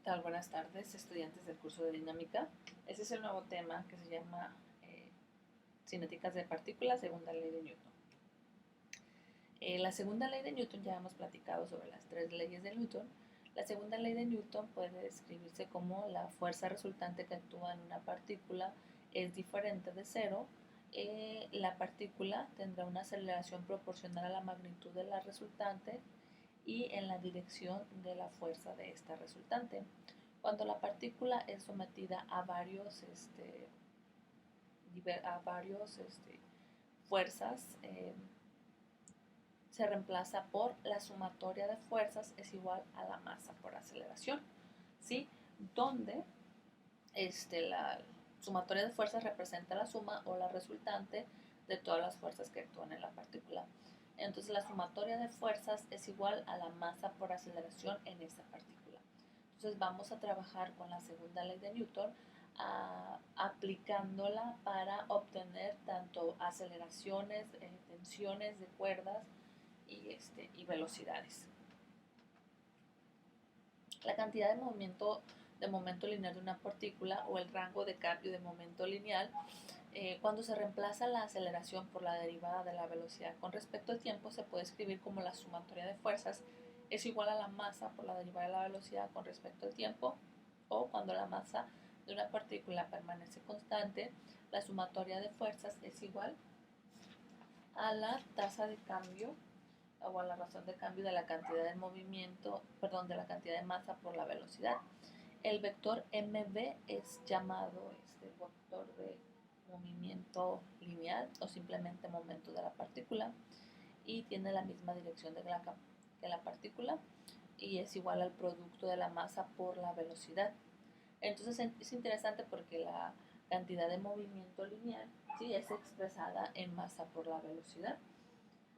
Tal? Buenas tardes, estudiantes del curso de dinámica. Este es el nuevo tema que se llama cinéticas de partículas, segunda ley de Newton. La segunda ley de Newton, ya hemos platicado sobre las tres leyes de Newton. La segunda ley de Newton puede describirse como la fuerza resultante que actúa en una partícula es diferente de cero. La partícula tendrá una aceleración proporcional a la magnitud de la resultante y en la dirección de la fuerza de esta resultante. Cuando la partícula es sometida a varios fuerzas, se reemplaza por la sumatoria de fuerzas es igual a la masa por aceleración, ¿sí? Donde la sumatoria de fuerzas representa la suma o la resultante de todas las fuerzas que actúan en la partícula. Entonces la sumatoria de fuerzas es igual a la masa por aceleración en esa partícula. Entonces vamos a trabajar con la segunda ley de Newton, aplicándola para obtener tanto aceleraciones, tensiones de cuerdas y velocidades. La cantidad de momento lineal de una partícula o el rango de cambio de momento lineal, cuando se reemplaza la aceleración por la derivada de la velocidad con respecto al tiempo, se puede escribir como la sumatoria de fuerzas es igual a la masa por la derivada de la velocidad con respecto al tiempo, o cuando la masa de una partícula permanece constante, la sumatoria de fuerzas es igual a la tasa de cambio o a la razón de cambio de la cantidad de movimiento, perdón, de la cantidad de masa por la velocidad. El vector mv es llamado vector de movimiento lineal o simplemente momento de la partícula y tiene la misma dirección que la partícula y es igual al producto de la masa por la velocidad. Entonces es interesante porque la cantidad de movimiento lineal, ¿sí?, es expresada en masa por la velocidad.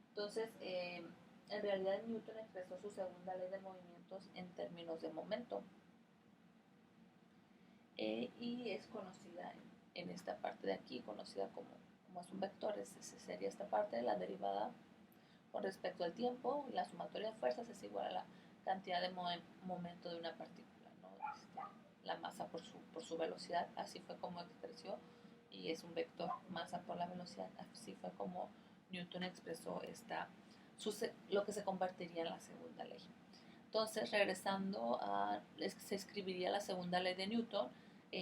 Entonces, en realidad Newton expresó su segunda ley de movimientos en términos de momento. Y es conocida en esta parte de aquí, conocida como es un vector. Esa sería esta parte de la derivada con respecto al tiempo. La sumatoria de fuerzas es igual a la cantidad de momento de una partícula, ¿no? La masa por su velocidad, así fue como expresó, y es un vector, masa por la velocidad, así fue como Newton expresó lo que se convertiría en la segunda ley. Entonces, regresando se escribiría la segunda ley de Newton,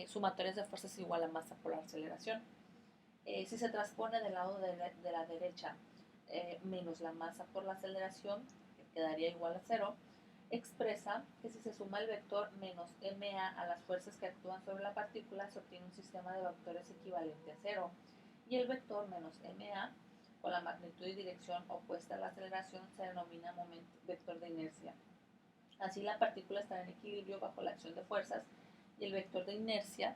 sumatorias de fuerzas igual a masa por la aceleración. Si se transpone del lado de la derecha menos la masa por la aceleración, que quedaría igual a cero, expresa que si se suma el vector menos ma a las fuerzas que actúan sobre la partícula, se obtiene un sistema de vectores equivalente a cero. Y el vector menos ma, con la magnitud y dirección opuesta a la aceleración, se denomina vector de inercia. Así la partícula estará en equilibrio bajo la acción de fuerzas y el vector de inercia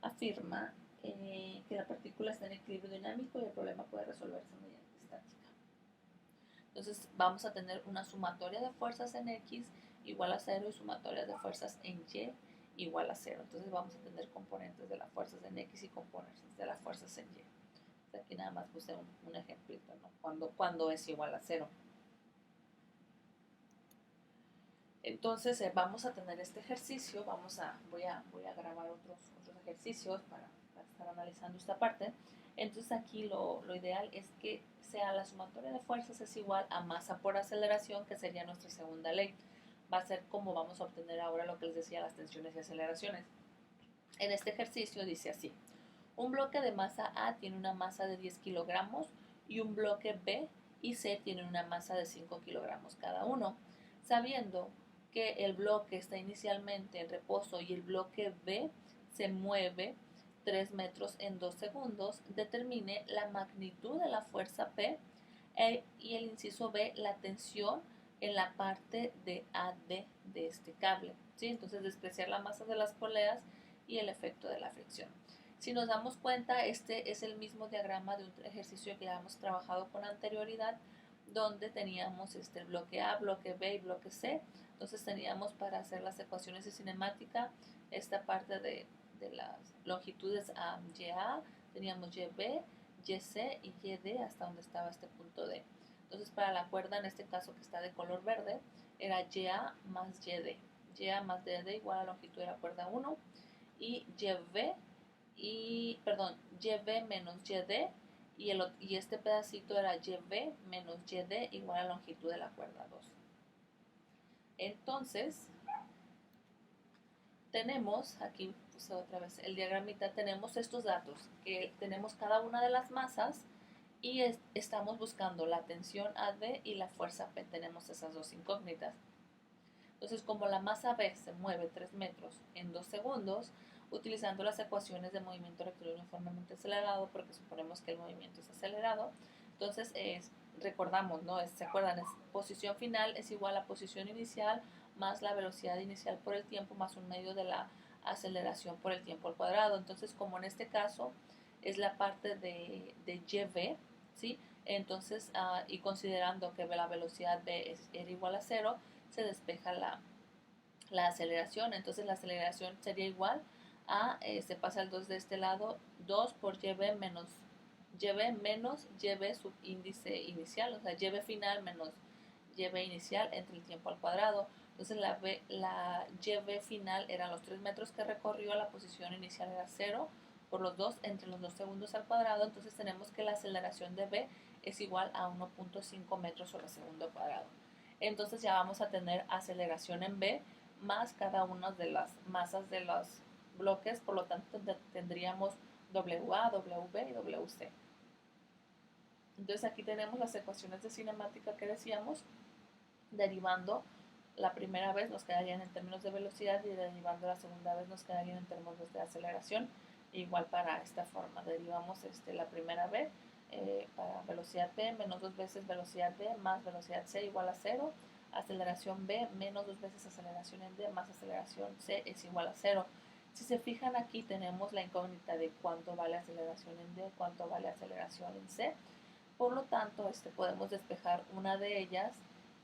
afirma que la partícula está en equilibrio dinámico y el problema puede resolverse mediante estática. Entonces vamos a tener una sumatoria de fuerzas en X igual a 0 y sumatoria de fuerzas en Y igual a 0. Entonces vamos a tener componentes de las fuerzas en X y componentes de las fuerzas en Y. Entonces aquí nada más puse un ejemplito, ¿no? Cuando es igual a 0. Entonces vamos a tener este ejercicio, voy a grabar otros ejercicios para estar analizando esta parte. Entonces aquí lo ideal es que sea la sumatoria de fuerzas es igual a masa por aceleración, que sería nuestra segunda ley. Va a ser como vamos a obtener ahora lo que les decía, las tensiones y aceleraciones. En este ejercicio dice así: un bloque de masa A tiene una masa de 10 kilogramos y un bloque B y C tienen una masa de 5 kilogramos cada uno. Sabiendo que el bloque está inicialmente en reposo y el bloque B se mueve 3 metros en 2 segundos, determine la magnitud de la fuerza P y el inciso B, la tensión en la parte de AD de este cable, ¿sí? Entonces despreciar la masa de las poleas y el efecto de la fricción. Si nos damos cuenta, este es el mismo diagrama de un ejercicio que ya hemos trabajado con anterioridad, donde teníamos el bloque A, bloque B y bloque C. Entonces teníamos, para hacer las ecuaciones de cinemática, esta parte de las longitudes YA, teníamos YB, YC y YD hasta donde estaba este punto D. Entonces para la cuerda, en este caso que está de color verde, era YA más YD. YA más DD igual a la longitud de la cuerda 1 y YB menos YD y este pedacito era YB menos YD igual a la longitud de la cuerda 2. Entonces, tenemos, aquí puse otra vez el diagramita, tenemos estos datos, que tenemos cada una de las masas y estamos buscando la tensión AD y la fuerza P, tenemos esas dos incógnitas. Entonces, como la masa B se mueve 3 metros en 2 segundos, utilizando las ecuaciones de movimiento rectilíneo uniformemente acelerado, porque suponemos que el movimiento es acelerado, entonces recordamos, ¿no? ¿Se acuerdan? Posición final es igual a posición inicial más la velocidad inicial por el tiempo más un medio de la aceleración por el tiempo al cuadrado. Entonces, como en este caso es la parte de YV, ¿sí? Entonces, y considerando que la velocidad V era igual a 0, se despeja la aceleración. Entonces, la aceleración sería igual a, se pasa el 2 de este lado, 2 por YV menos YV subíndice inicial, o sea, YV final menos YV inicial entre el tiempo al cuadrado. Entonces la YV final eran los 3 metros que recorrió, la posición inicial era 0 por los 2 entre los 2 segundos al cuadrado. Entonces tenemos que la aceleración de V es igual a 1.5 metros sobre segundo al cuadrado. Entonces ya vamos a tener aceleración en V más cada una de las masas de los bloques, por lo tanto tendríamos WA, WB y WC. Entonces aquí tenemos las ecuaciones de cinemática que decíamos, derivando la primera vez nos quedarían en términos de velocidad y derivando la segunda vez nos quedarían en términos de aceleración. Igual para esta forma, derivamos la primera vez para velocidad P menos 2 veces velocidad D más velocidad C igual a 0, aceleración B menos 2 veces aceleración en D más aceleración C es igual a 0. Si se fijan aquí tenemos la incógnita de cuánto vale aceleración en D, cuánto vale aceleración en C. Por lo tanto, podemos despejar una de ellas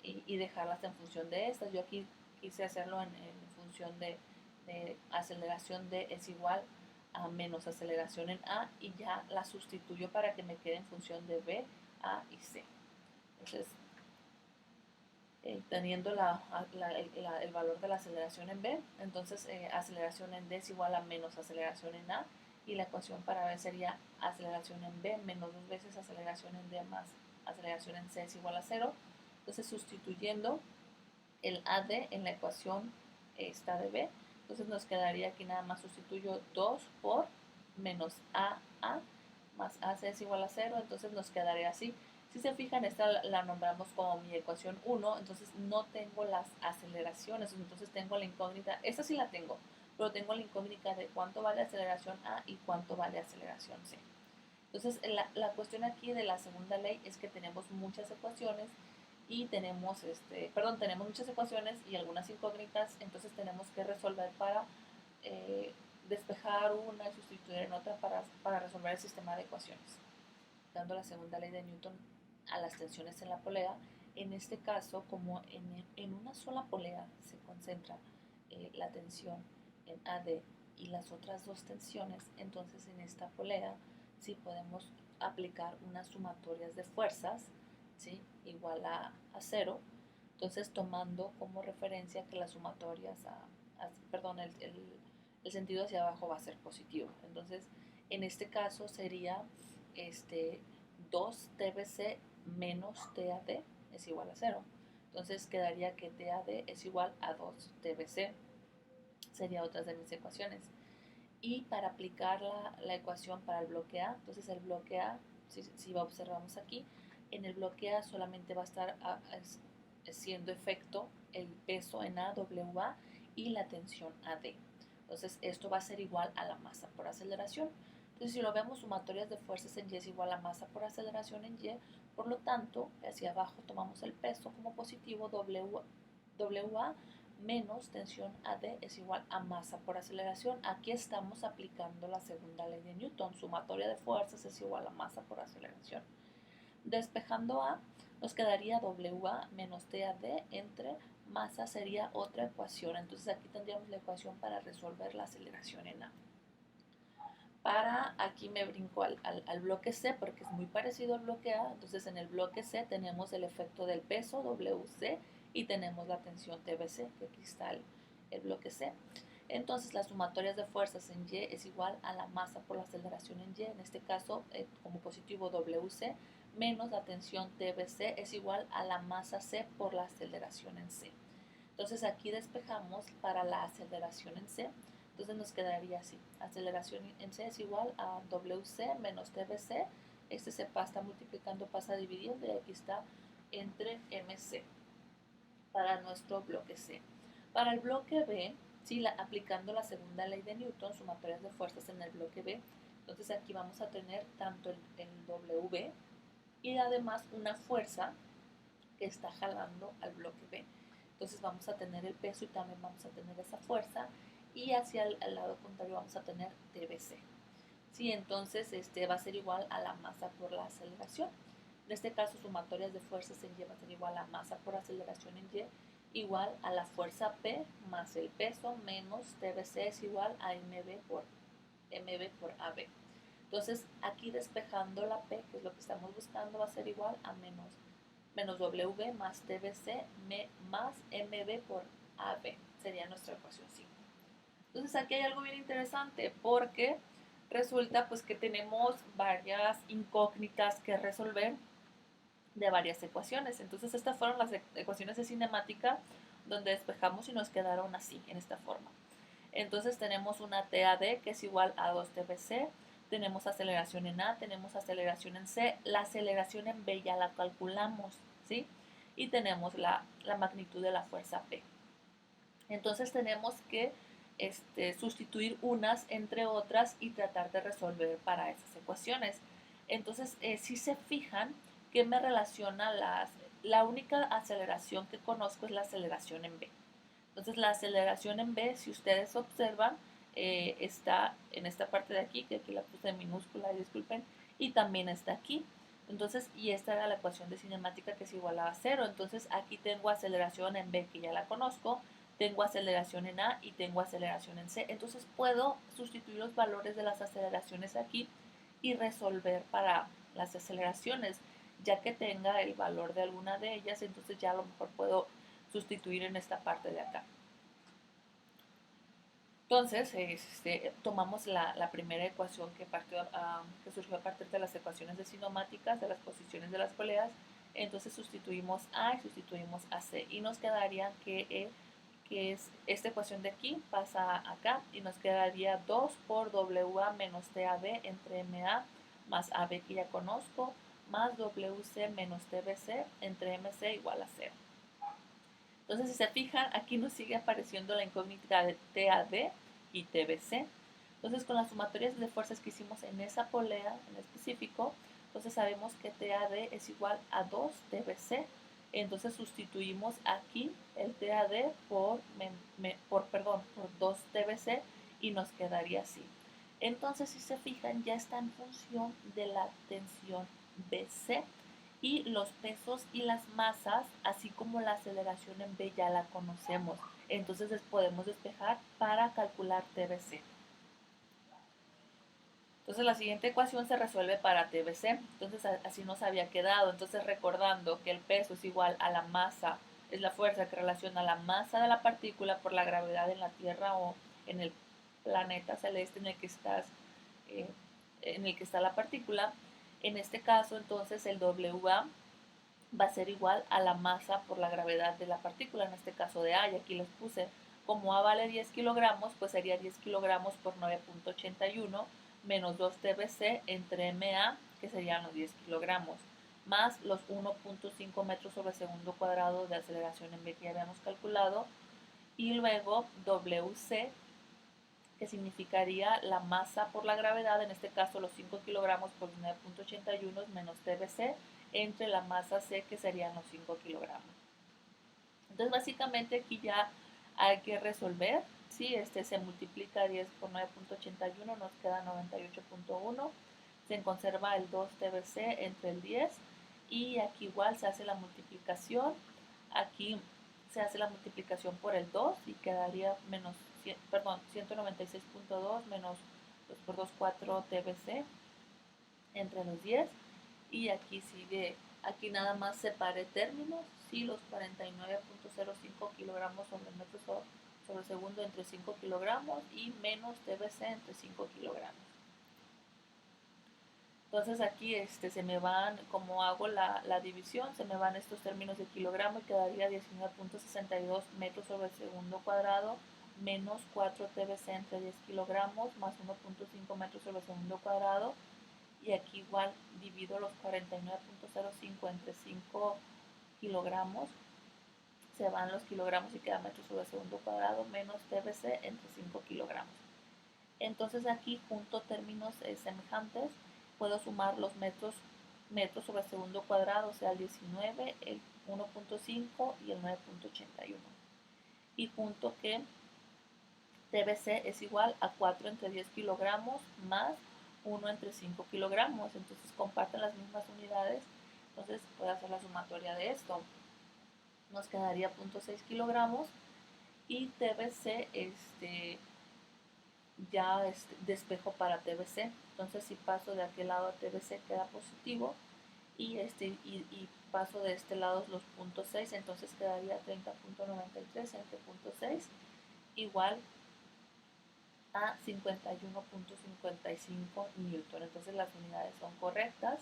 y dejarlas en función de estas. Yo aquí quise hacerlo en función de aceleración D es igual a menos aceleración en A y ya la sustituyo para que me quede en función de B, A y C. Entonces, teniendo el valor de la aceleración en B, entonces aceleración en D es igual a menos aceleración en A y la ecuación para B sería aceleración en B menos 2 veces aceleración en D más aceleración en C es igual a 0. Entonces sustituyendo el AD en la ecuación esta de B, entonces nos quedaría aquí nada más sustituyo 2 por menos AA más AC es igual a 0, entonces nos quedaría así. Si se fijan, esta la nombramos como mi ecuación 1, entonces no tengo las aceleraciones, entonces tengo la incógnita, esta sí la tengo, pero tengo la incógnita de cuánto vale aceleración A y cuánto vale aceleración C. Entonces, la cuestión aquí de la segunda ley es que tenemos muchas ecuaciones y tenemos muchas ecuaciones y algunas incógnitas, entonces tenemos que resolver para despejar una y sustituir en otra para resolver el sistema de ecuaciones. Dando la segunda ley de Newton a las tensiones en la polea, en este caso, como en una sola polea se concentra la tensión en AD y las otras dos tensiones, entonces en esta polea sí podemos aplicar unas sumatorias de fuerzas, ¿sí? Igual a 0, entonces tomando como referencia que las sumatorias, el sentido hacia abajo va a ser positivo. Entonces, en este caso sería 2 TBC menos TAD es igual a 0. Entonces quedaría que TAD es igual a 2 TBC. Sería otra de mis ecuaciones. Y para aplicar la ecuación para el bloque A, entonces el bloque A, si observamos aquí, en el bloque A solamente va a estar siendo efecto el peso en A, WA, y la tensión AD. Entonces esto va a ser igual a la masa por aceleración. Entonces si lo vemos, sumatorias de fuerzas en Y es igual a masa por aceleración en Y, por lo tanto, hacia abajo tomamos el peso como positivo, WA menos tensión AD es igual a masa por aceleración. Aquí estamos aplicando la segunda ley de Newton, sumatoria de fuerzas es igual a masa por aceleración. Despejando A, nos quedaría WA menos TAD entre masa sería otra ecuación. Entonces aquí tendríamos la ecuación para resolver la aceleración en A. Aquí me brinco al bloque C porque es muy parecido al bloque A. Entonces en el bloque C tenemos el efecto del peso WC y tenemos la tensión TBC, que aquí está el bloque C. Entonces las sumatorias de fuerzas en Y es igual a la masa por la aceleración en Y, en este caso como positivo WC, menos la tensión TBC es igual a la masa C por la aceleración en C. Entonces aquí despejamos para la aceleración en C, entonces nos quedaría así, aceleración en C es igual a WC menos TBC, este se está multiplicando, pasa dividiendo y aquí está entre MC para nuestro bloque C. Para el bloque B, ¿sí? Aplicando la segunda ley de Newton, sumatorias de fuerzas en el bloque B, entonces aquí vamos a tener tanto el W y además una fuerza que está jalando al bloque B. Entonces vamos a tener el peso y también vamos a tener esa fuerza y hacia el lado contrario vamos a tener TBC. Sí, entonces va a ser igual a la masa por la aceleración. En este caso, sumatorias de fuerzas en Y va a ser igual a masa por aceleración en Y, igual a la fuerza P más el peso menos TBC es igual a MB por AB. Entonces, aquí despejando la P, que es lo que estamos buscando, va a ser igual a menos W más TBC más MB por AB. Sería nuestra ecuación 5. Entonces, aquí hay algo bien interesante porque resulta pues que tenemos varias incógnitas que resolver de varias ecuaciones. Entonces, estas fueron las ecuaciones de cinemática donde despejamos y nos quedaron así, en esta forma. Entonces, tenemos una TAD que es igual a 2TBC, tenemos aceleración en A, tenemos aceleración en C, la aceleración en B ya la calculamos, ¿sí? Y tenemos la magnitud de la fuerza P. Entonces, tenemos que sustituir unas entre otras y tratar de resolver para esas ecuaciones. Entonces, si se fijan, ¿qué me relaciona la única aceleración que conozco es la aceleración en B? Entonces, la aceleración en B, si ustedes observan, está en esta parte de aquí, que aquí la puse en minúscula, disculpen, y también está aquí. Entonces, y esta era la ecuación de cinemática que es igual a 0. Entonces, aquí tengo aceleración en B, que ya la conozco, tengo aceleración en A y tengo aceleración en C. Entonces, puedo sustituir los valores de las aceleraciones aquí y resolver para las aceleraciones, ya que tenga el valor de alguna de ellas, entonces ya a lo mejor puedo sustituir en esta parte de acá. Entonces, tomamos la primera ecuación que surgió a partir de las ecuaciones de cinemáticas, de las posiciones de las poleas. Entonces sustituimos A y sustituimos a C. Y nos quedaría que es esta ecuación de aquí, pasa acá y nos quedaría 2 por WA menos TAB entre MA más AB que ya conozco, más WC menos TBC entre MC igual a 0. Entonces, si se fijan, aquí nos sigue apareciendo la incógnita de TAD y TBC. Entonces, con las sumatorias de fuerzas que hicimos en esa polea en específico, entonces sabemos que TAD es igual a 2 TBC. Entonces, sustituimos aquí el TAD por 2 TBC y nos quedaría así. Entonces, si se fijan, ya está en función de la tensión BC y los pesos y las masas, así como la aceleración en B ya la conocemos. Entonces podemos despejar para calcular TBC. Entonces la siguiente ecuación se resuelve para TBC. Entonces así nos había quedado. Entonces recordando que el peso es igual a la masa, es la fuerza que relaciona la masa de la partícula por la gravedad en la Tierra o en el planeta celeste en el que está la partícula. En este caso, entonces, el WA va a ser igual a la masa por la gravedad de la partícula, en este caso de A, y aquí les puse, como A vale 10 kilogramos, pues sería 10 kilogramos por 9.81 menos 2 TBC entre MA, que serían los 10 kilogramos, más los 1.5 metros sobre segundo cuadrado de aceleración en B que ya habíamos calculado, y luego WC, que significaría la masa por la gravedad, en este caso los 5 kilogramos por 9.81 menos TBC, entre la masa C, que serían los 5 kilogramos. Entonces, básicamente aquí ya hay que resolver, ¿sí? Se multiplica 10 por 9.81, nos queda 98.1, se conserva el 2 TBC entre el 10, y aquí igual se hace la multiplicación, aquí se hace la multiplicación por el 2 y quedaría 196.2 menos 2 por 2, 4 TBC entre los 10, y aquí sigue, aquí nada más separé términos, sí, los 49.05 kilogramos sobre metro sobre segundo entre 5 kilogramos y menos TBC entre 5 kilogramos. Entonces aquí se me van, como hago la división, se me van estos términos de kilogramo y quedaría 19.62 metros sobre segundo cuadrado menos 4 TBC entre 10 kilogramos más 1.5 metros sobre segundo cuadrado. Y aquí igual divido los 49.05 entre 5 kilogramos, se van los kilogramos y queda metros sobre segundo cuadrado menos TBC entre 5 kilogramos. Entonces aquí junto términos semejantes, puedo sumar los metros sobre segundo cuadrado, o sea el 19, el 1.5 y el 9.81. Y junto que TBC es igual a 4 entre 10 kilogramos más 1 entre 5 kilogramos. Entonces comparten las mismas unidades. Entonces voy a hacer la sumatoria de esto. Nos quedaría 0.6 kilogramos y TBC ya despejo para TBC. Entonces si paso de aquel lado a TBC queda positivo y paso de este lado los 0.6, entonces quedaría 30.93 entre 0.6 igual a 51.55 newton. Entonces las unidades son correctas.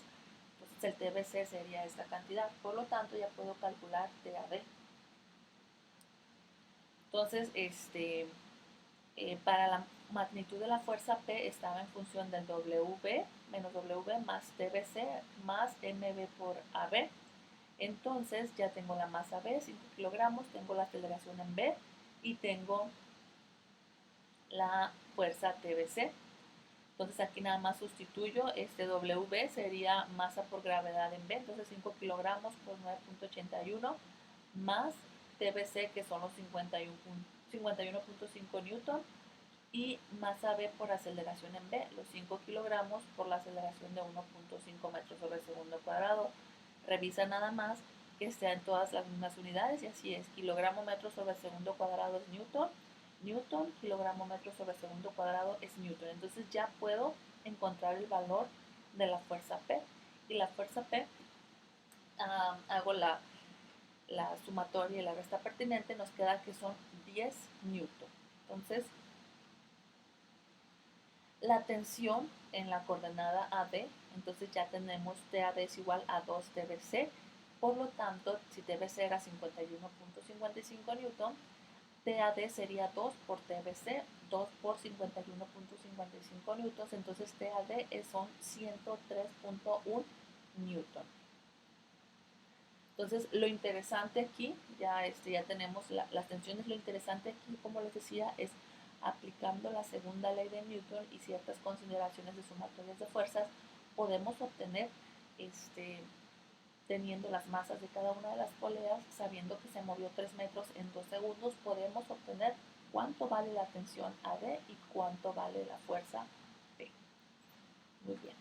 Entonces el TBC sería esta cantidad. Por lo tanto ya puedo calcular TAD. Entonces para la magnitud de la fuerza P estaba en función del WB menos WB más TBC más MB por AB. Entonces ya tengo la masa B, 5 kilogramos, tengo la aceleración en B y tengo la fuerza TBC. Entonces aquí nada más sustituyo, WB sería masa por gravedad en B, entonces 5 kilogramos por 9.81 más TBC que son los 51.5 newton y masa B por aceleración en B, los 5 kilogramos por la aceleración de 1.5 metros sobre segundo cuadrado. Revisa nada más que sean todas las mismas unidades y así es, kilogramo metro sobre segundo cuadrado es newton, newton, kilogramo metro sobre segundo cuadrado es newton. Entonces ya puedo encontrar el valor de la fuerza P. Y la fuerza P, hago la sumatoria y la resta pertinente, nos queda que son 10 newton. Entonces, la tensión en la coordenada AD, entonces ya tenemos TAD es igual a 2 TBC. Por lo tanto, si TBC era 51.55 newton, TAD sería 2 por TBC, 2 por 51.55 newtons, entonces TAD son 103.1 newton. Entonces, lo interesante aquí, ya tenemos las tensiones, lo interesante aquí, como les decía, es aplicando la segunda ley de Newton y ciertas consideraciones de sumatorias de fuerzas, podemos obtener, teniendo las masas de cada una de las poleas, sabiendo que se movió 3 metros en 2 segundos, podemos obtener cuánto vale la tensión AD y cuánto vale la fuerza P. Muy bien.